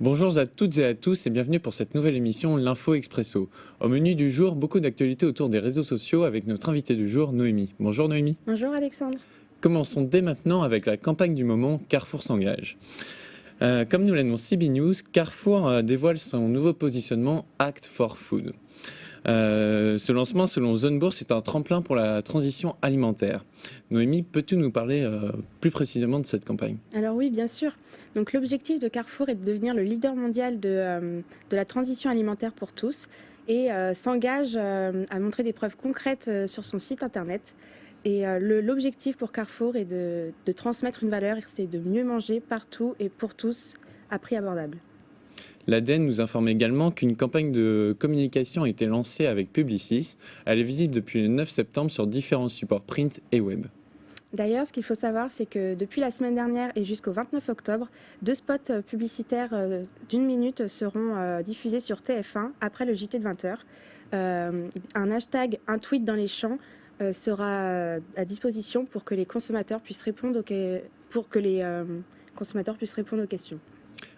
Bonjour à toutes et à tous et bienvenue pour cette nouvelle émission L'Info Expresso. Au menu du jour, beaucoup d'actualités autour des réseaux sociaux avec notre invité du jour, Noémie. Bonjour Noémie. Bonjour Alexandre. Commençons dès maintenant avec la campagne du moment Carrefour s'engage. Comme nous l'annonce CB News, Carrefour dévoile son nouveau positionnement Act for Food. Ce lancement, selon Zone Bourse, est un tremplin pour la transition alimentaire. Noémie, peux-tu nous parler plus précisément de cette campagne ? Alors oui, bien sûr. Donc l'objectif de Carrefour est de devenir le leader mondial de la transition alimentaire pour tous et s'engage à montrer des preuves concrètes sur son site internet. Et l'objectif pour Carrefour est de transmettre une valeur, c'est de mieux manger partout et pour tous à prix abordable. L'ADN nous informe également qu'une campagne de communication a été lancée avec Publicis. Elle est visible depuis le 9 septembre sur différents supports print et web. D'ailleurs, ce qu'il faut savoir, c'est que depuis la semaine dernière et jusqu'au 29 octobre, 2 spots publicitaires d'une minute seront diffusés sur TF1 après le JT de 20h. Un hashtag, un tweet dans les champs sera à disposition pour que les consommateurs puissent répondre aux questions.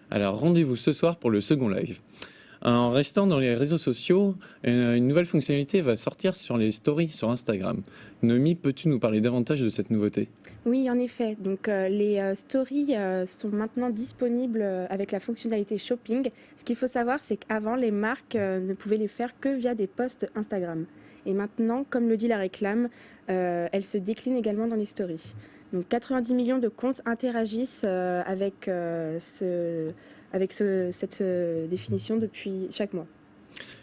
Alors rendez-vous ce soir pour le second live. En restant dans les réseaux sociaux, une nouvelle fonctionnalité va sortir sur les stories sur Instagram. Noémie, peux-tu nous parler davantage de cette nouveauté ? Oui, en effet. Donc, les stories sont maintenant disponibles avec la fonctionnalité shopping. Ce qu'il faut savoir, c'est qu'avant, les marques ne pouvaient les faire que via des posts Instagram. Et maintenant, comme le dit la réclame, elle se décline également dans les stories. Donc 90 millions de comptes interagissent avec cette définition depuis chaque mois.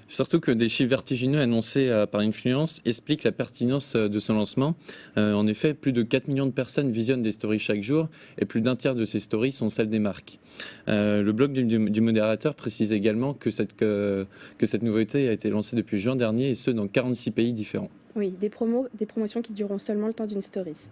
Surtout que des chiffres vertigineux annoncés par Influence expliquent la pertinence de ce lancement. En effet, plus de 4 millions de personnes visionnent des stories chaque jour et plus d'un tiers de ces stories sont celles des marques. Le blog du modérateur précise également que cette nouveauté a été lancée depuis juin dernier et ce dans 46 pays différents. Oui, des promotions qui dureront seulement le temps d'une story.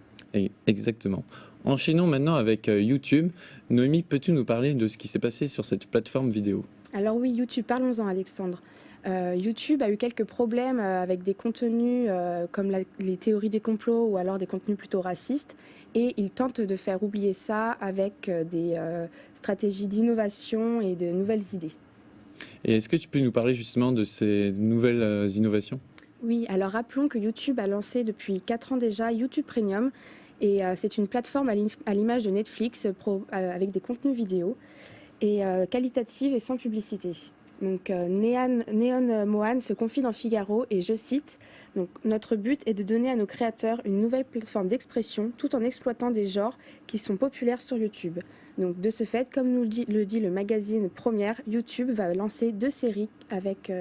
Exactement. Enchaînons maintenant avec YouTube. Noémie, peux-tu nous parler de ce qui s'est passé sur cette plateforme vidéo ? Alors oui, YouTube, parlons-en Alexandre. YouTube a eu quelques problèmes avec des contenus comme les théories des complots ou alors des contenus plutôt racistes et il tente de faire oublier ça avec des stratégies d'innovation et de nouvelles idées. Et est-ce que tu peux nous parler justement de ces nouvelles innovations ? Oui, alors rappelons que YouTube a lancé depuis 4 ans déjà YouTube Premium et c'est une plateforme à l'image de Netflix avec des contenus vidéo et qualitative et sans publicité. Donc Neon Mohan se confie dans Figaro et je cite donc, notre but est de donner à nos créateurs une nouvelle plateforme d'expression tout en exploitant des genres qui sont populaires sur YouTube. Donc de ce fait, comme le dit le magazine Première, YouTube va lancer 2 séries avec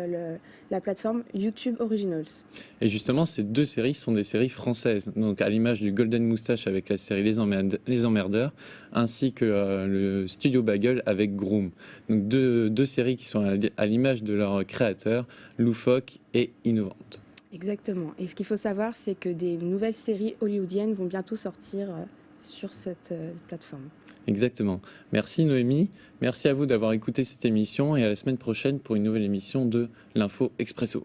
la plateforme YouTube Originals. Et justement, ces 2 séries sont des séries françaises, donc à l'image du Golden Moustache avec la série Les Emmerdeurs, ainsi que le Studio Bagel avec Groom. Donc deux séries qui sont à l'image de leurs créateurs, loufoques et innovantes. Exactement. Et ce qu'il faut savoir, c'est que des nouvelles séries hollywoodiennes vont bientôt sortir sur cette plateforme. Exactement. Merci Noémie. Merci à vous d'avoir écouté cette émission et à la semaine prochaine pour une nouvelle émission de l'Info Expresso.